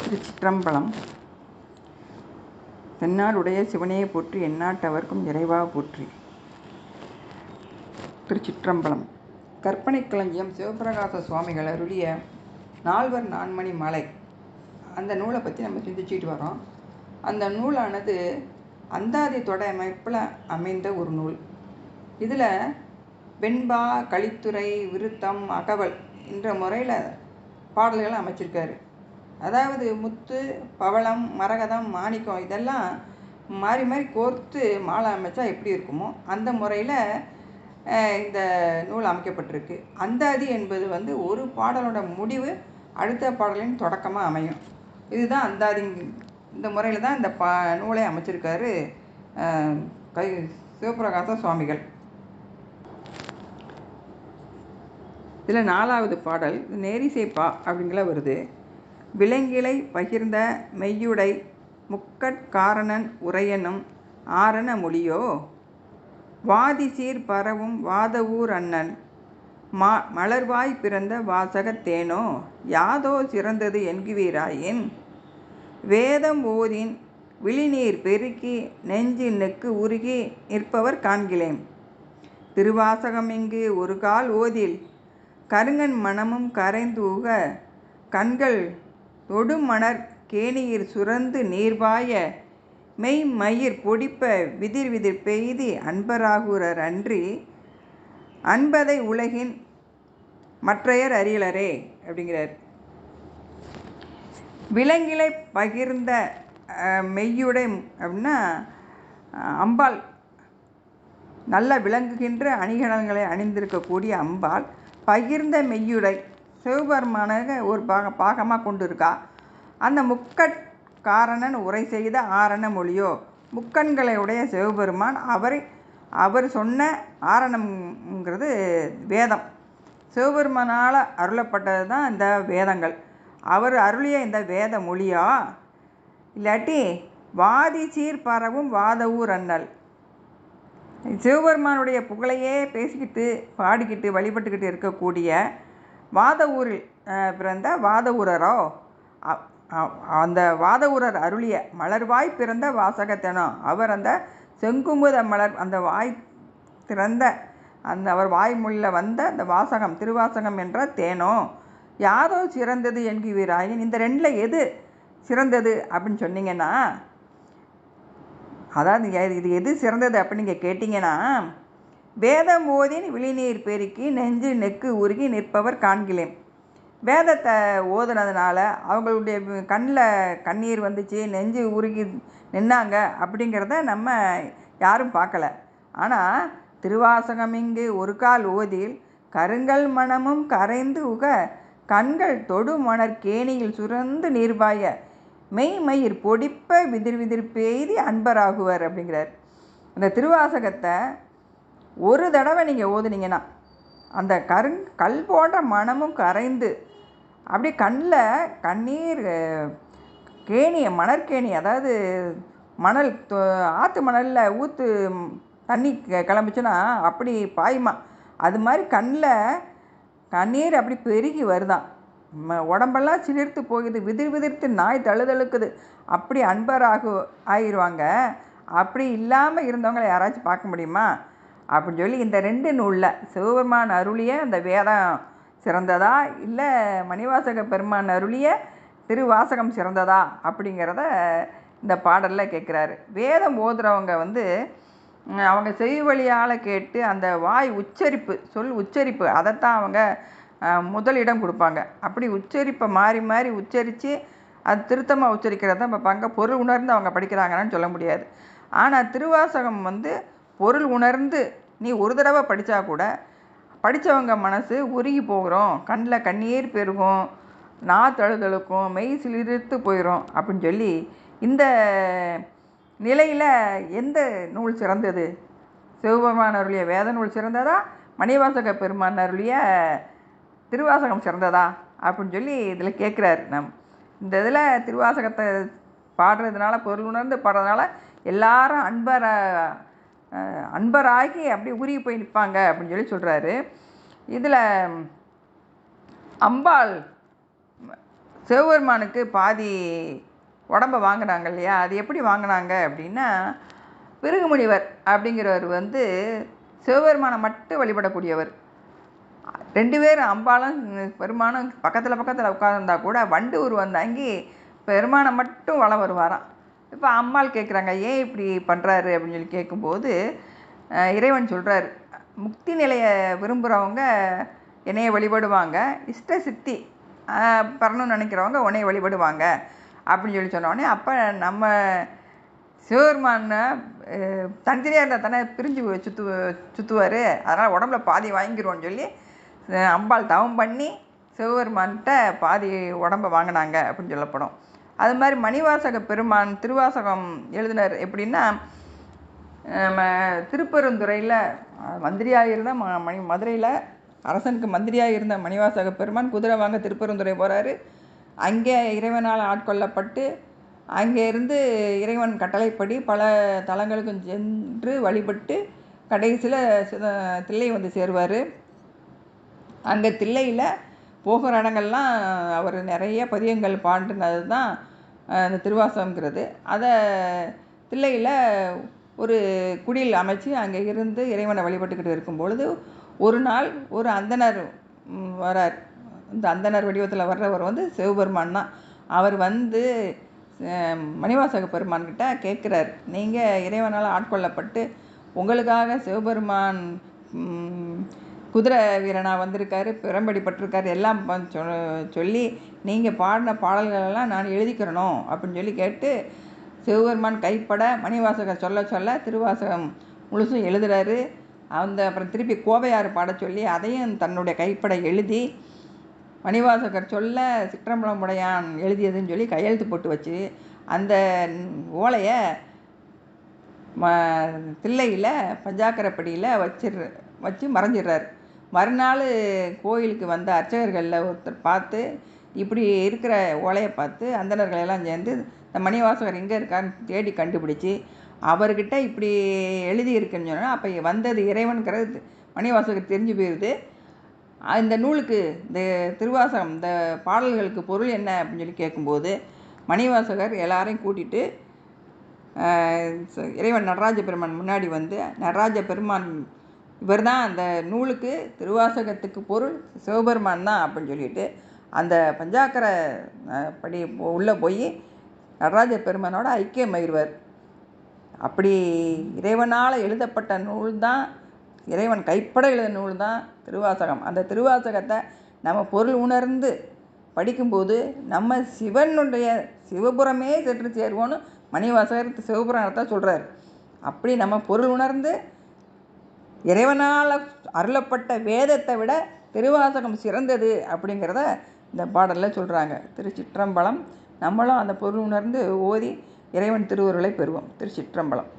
திருச்சிற்றம்பலம். தென்னாடுடைய சிவனையை போற்றி, எந்நாட்டவர்க்கும் இறைவா போற்றி. திருச்சிற்றம்பலம். கற்பனை களஞ்சியம் சிவபிரகாச சுவாமிகள் அருளிய நால்வர் நான்மணி மாலை, அந்த நூலை பற்றி நம்ம சிந்திச்சுட்டு வரோம். அந்த நூலானது அந்தாதி தொடை அமைப்பில் அமைந்த ஒரு நூல். இதில் வெண்பா, கலித்துறை, விருத்தம், அகவல் என்ற முறையில் பாடல்களை அமைச்சிருக்காரு. அதாவது முத்து, பவளம், மரகதம், மாணிக்கம் இதெல்லாம் மாறி மாறி கோர்த்து மாலை அமைச்சா எப்படி இருக்குமோ அந்த முறையில் இந்த நூல் அமைக்கப்பட்டிருக்கு. அந்தாதி என்பது ஒரு பாடலோட முடிவு அடுத்த பாடலின் தொடக்கமாக அமையும். இதுதான் அந்தாதி. இந்த முறையில் தான் இந்த நூலை அமைச்சிருக்காரு சிவபிரகாச சுவாமிகள். இதில் 4வது பாடல் நேரிசைப்பா அப்படிங்கிற வருது. விலங்கிலை பகிர்ந்த மெய்யுடை முக்கட்காரணன் உரையனும் ஆரண மொழியோ, வாதிசீர் பரவும் வாதவூர் அண்ணன் மலர்வாய் பிறந்த வாசகத்தேனோ, யாதோ சிறந்தது என்குவீராயின் வேதம் ஓதின் விழிநீர் பெருக்கி நெஞ்சினுக்கு உருகி நிற்பவர் காண்கிலேம். திருவாசகம் இங்கு ஒரு கால் ஓதில் கருங்கன் மனமும் கரைந்தூக கண்கள் தொடுமணர் கேணியிற் சுரந்து நீர்பாய மெய் மயிர் பொடிப்ப விதிர் விதிர் பெய்தி அன்பராகுரர் அன்றி அன்பதை உலகின் மற்றையர் அறியலரே அப்படிங்கிறார். விலங்கிலை பகிர்ந்த மெய்யுடை அப்படின்னா அம்பாள், நல்ல விளங்குகின்ற அணிகலன்களை அணிந்திருக்கக்கூடிய அம்பாள் பகிர்ந்த மெய்யுடை சிவபெருமானாக ஒரு பாகமாக கொண்டு இருக்கா. அந்த முக்கட்காரணன் உரை செய்த ஆரண மொழியோ, முக்கண்களை உடைய சிவபெருமான் அவர் சொன்ன ஆரணம்ங்கிறது வேதம். சிவபெருமானால் அருளப்பட்டது தான் இந்த வேதங்கள். அவர் அருளிய இந்த வேத மொழியா, இல்லாட்டி வாதி சீர் பரவும் வாதவூர் அண்ணல், சிவபெருமானுடைய புகழையே பேசிக்கிட்டு பாடிக்கிட்டு வழிபட்டுக்கிட்டு இருக்கக்கூடிய வாதவூரில் பிறந்த வாதவூரரோ, அந்த வாதவூரர் அருளிய மலர்வாய் பிறந்த வாசகத்தேனோ, அவர் அந்த செங்குமுத மலர், அந்த வாய் திறந்த அந்த அவர் வாய்மொழியில் வந்த அந்த வாசகம், திருவாசகம் என்ற தேனோ, யாதோ சிறந்தது என்குவீராயின், இந்த ரெண்டில் எது சிறந்தது அப்படின்னு சொன்னீங்கன்னா, அதாவது இது எது சிறந்தது அப்படின்னு நீங்கள் கேட்டிங்கன்னா, வேதம் ஓதின் விழிநீர் பெருக்கி நெஞ்சு நெக்கு உருகி நிற்பவர் காண்கிலேம். வேதத்தை ஓதுனதுனால அவங்களுடைய கண்ணில் கண்ணீர் வந்துச்சு, நெஞ்சு உருகி நின்னாங்க அப்படிங்கிறத நம்ம யாரும் பார்க்கல. ஆனால் திருவாசகம் இங்கு ஒரு கால் ஓதில் கருங்கல் மனமும் கரைந்து உக கண்கள் தொடு மணர் கேணியில் சுரந்து நீர்பாய மெய் மயிர் பொடிப்ப விதிர் விதிர் பெய்தி அன்பராகுவர் அப்படிங்கிறார். அந்த திருவாசகத்தை ஒரு தடவை நீங்கள் ஓதுனீங்கன்னா அந்த கல் போன்ற மனமும் கரைந்து அப்படி கண்ணில் கண்ணீர் கேணியை, மணற்கேணி, அதாவது மணல், ஆற்று மணலில் ஊற்று தண்ணி கிளம்பிச்சுன்னா அப்படி பாயுமா, அது மாதிரி கண்ணில் கண்ணீர் அப்படி பெருகி வருதான். உடம்பெல்லாம் சிலிர்த்து போகுது, விதிர் விதிர்த்து நாய் தழுதழுக்குது, அப்படி ஆயிடுவாங்க. அப்படி இல்லாமல் இருந்தவங்களை யாராச்சும் பார்க்க முடியுமா அப்படின்னு சொல்லி இந்த 2 நூலில் சிவபெருமான் அருளிய அந்த வேதம் சிறந்ததா, இல்லை மணிவாசக பெருமான் அருளிய திருவாசகம் சிறந்ததா அப்படிங்கிறத இந்த பாடலில் கேட்குறாரு. வேதம் ஓதுறவங்க அவங்க செவி வழியால் கேட்டு அந்த வாய் உச்சரிப்பு, சொல் உச்சரிப்பு, அதைத்தான் அவங்க முதலிடம் கொடுப்பாங்க. அப்படி உச்சரிப்பை மாறி மாறி உச்சரித்து அது திருத்தமாக உச்சரிக்கிறத பார்ப்பாங்க. பொருள் உணர்ந்து அவங்க படிக்கிறாங்கன்னு சொல்ல முடியாது. ஆனால் திருவாசகம் பொருள் உணர்ந்து நீ ஒரு தடவை படித்தா கூட படித்தவங்க மனசு உருகி போகிறோம், கண்ணில் கண்ணீர் பெருகும், தழுதழுக்கும், மெய் சிலிர்த்து போயிடும் அப்படின்னு சொல்லி இந்த நிலையில் எந்த நூல் சிறந்தது, சிவபெருமான் அருளிய வேத நூல் சிறந்ததா, மணிவாசக பெருமான் அருளிய திருவாசகம் சிறந்ததா அப்படின்னு சொல்லி இதில் கேட்குறாரு. இந்த இதில் திருவாசகத்தை பாடுறதுனால, பொருள் உணர்ந்து பாடுறதுனால எல்லாரும் அன்பராகி அப்படி உருகி போய் நிற்பாங்க அப்படின்னு சொல்லி சொல்கிறாரு. இதில் அம்பாள் சிவபெருமானுக்கு பாதி உடம்ப வாங்கினாங்க இல்லையா? அது எப்படி வாங்கினாங்க அப்படின்னா, பிருகுமுனிவர் அப்படிங்கிறவர் வந்து சிவபெருமானை மட்டும் வழிபடக்கூடியவர். 2 பேரும் அம்பாளும் பெருமானும் பக்கத்தில் பக்கத்தில் உட்கார்ந்தா கூட வண்டு உருவம் தாங்கி பெருமானை மட்டும் வலம் வருவாராம். இப்போ அம்பாள் கேட்குறாங்க, ஏன் இப்படி பண்ணுறாரு அப்படின்னு சொல்லி கேட்கும்போது இறைவன் சொல்கிறாரு, முக்தி நிலையை விரும்புகிறவங்க என்னையை வழிபடுவாங்க, இஷ்ட சித்தி பெறணும்னு நினைக்கிறவங்க உன்னையை வழிபடுவாங்க அப்படின்னு சொல்லி சொன்னோடனே, அப்போ நம்ம சிவபெருமானை தனித்தனியாக இருந்தால் தானே பிரிஞ்சு சுற்றுவார், அதனால் உடம்புல பாதி வாங்கிக்கிறோன்னு சொல்லி அம்பாள் தவம் பண்ணி சிவபெருமான்கிட்ட பாதி உடம்பை வாங்கினாங்க அப்படின்னு சொல்லப்படும். அது மாதிரி மணிவாசக பெருமான் திருவாசகம் எழுதினார். எப்படின்னா, நம்ம திருப்பெருந்துறையில் மந்திரியாக இருந்த மதுரையில் அரசனுக்கு மந்திரியாக இருந்த மணிவாசக பெருமான் குதிரை வாங்க திருப்பெருந்துறை போகிறாரு. அங்கே இறைவனால் ஆட்கொள்ளப்பட்டு அங்கே இருந்து இறைவன் கட்டளைப்படி பல தலங்களுக்கும் சென்று வழிபட்டு கடைசியில் தில்லை வந்து சேருவார். அங்கே தில்லையில் போகிற இடங்கள்லாம் அவர் நிறைய பதியங்கள் பாடினது தான் அந்த திருவாசகங்கிறது. அதை தில்லையில் ஒரு குடில் அமைச்சு அங்கே இருந்து இறைவனை வழிபட்டுக்கிட்டு இருக்கும் பொழுது ஒரு நாள் ஒரு அந்தனர் வரார். இந்த அந்தனர் வடிவத்தில் வர்றவர் வந்து சிவபெருமான் தான். அவர் வந்து மணிவாசக பெருமான்கிட்ட கேட்குறார், நீங்கள் இறைவனால் ஆட்கொள்ளப்பட்டு உங்களுக்காக சிவபெருமான் குதிரை வீரனாக வந்திருக்காரு, பிரம்படிப்பட்டிருக்காரு, எல்லாம் சொல்லி நீங்கள் பாடின பாடல்களெல்லாம் நான் எழுதிக்கிறணும் அப்படின்னு சொல்லி கேட்டு சிவபெருமான் கைப்பட மணிவாசகர் சொல்ல சொல்ல திருவாசகம் முழுசும் எழுதுகிறாரு. அப்புறம் திருப்பி கோவையாறு பாட சொல்லி அதையும் தன்னுடைய கைப்பட எழுதி மணிவாசகர் சொல்ல சிற்றம்பலம் உடையான் எழுதியதுன்னு சொல்லி கையெழுத்து போட்டு வச்சு அந்த ஓலையை தில்லையில் பஞ்சாக்கரப்படியில் வச்சு மறைஞ்சிடுறார். மறுநாள் கோயிலுக்கு வந்த அர்ச்சகர்களில் ஒருத்தர் பார்த்து இப்படி இருக்கிற ஓலையை பார்த்து அந்தணர்களெல்லாம் சேர்ந்து இந்த மணிவாசகர் எங்கே இருக்கான்னு தேடி கண்டுபிடிச்சி அவர்கிட்ட இப்படி எழுதியிருக்குன்னு சொன்னால் அப்போ வந்தது இறைவனுங்கிறது மணிவாசகர் தெரிஞ்சு போயிடுது. இந்த நூலுக்கு இந்த திருவாசகம் இந்த பாடல்களுக்கு பொருள் என்ன அப்படின்னு சொல்லி கேட்கும்போது மணிவாசகர் எல்லாரையும் கூட்டிகிட்டு இறைவன் நடராஜ பெருமான் முன்னாடி வந்து, நடராஜ பெருமான் இவர் தான் அந்த நூலுக்கு திருவாசகத்துக்கு பொருள் சிவபெருமான் தான் அப்படின்னு சொல்லிட்டு அந்த பஞ்சாக்கர படி உள்ளே போய் நடராஜ பெருமானோட ஐக்கியமாயிருவார். அப்படி இறைவனால் எழுதப்பட்ட நூல் தான், இறைவன் கைப்பட எழுத நூல் தான் திருவாசகம். அந்த திருவாசகத்தை நம்ம பொருள் உணர்ந்து படிக்கும்போது நம்ம சிவனுடைய சிவபுரமே சென்று சேருவோன்னு மணிவாசகர் சிவபுராணத்தை சொல்கிறார். அப்படி நம்ம பொருள் உணர்ந்து இறைவனால் அருளப்பட்ட வேதத்தை விட திருவாசகம் சிறந்தது அப்படிங்கிறத இந்த பாடலில் சொல்கிறாங்க. திருச்சிற்றம்பலம். நம்மளும் அந்த பொருள் உணர்ந்து ஓதி இறைவன் திருவருளை பெறுவோம். திருச்சிற்றம்பலம்.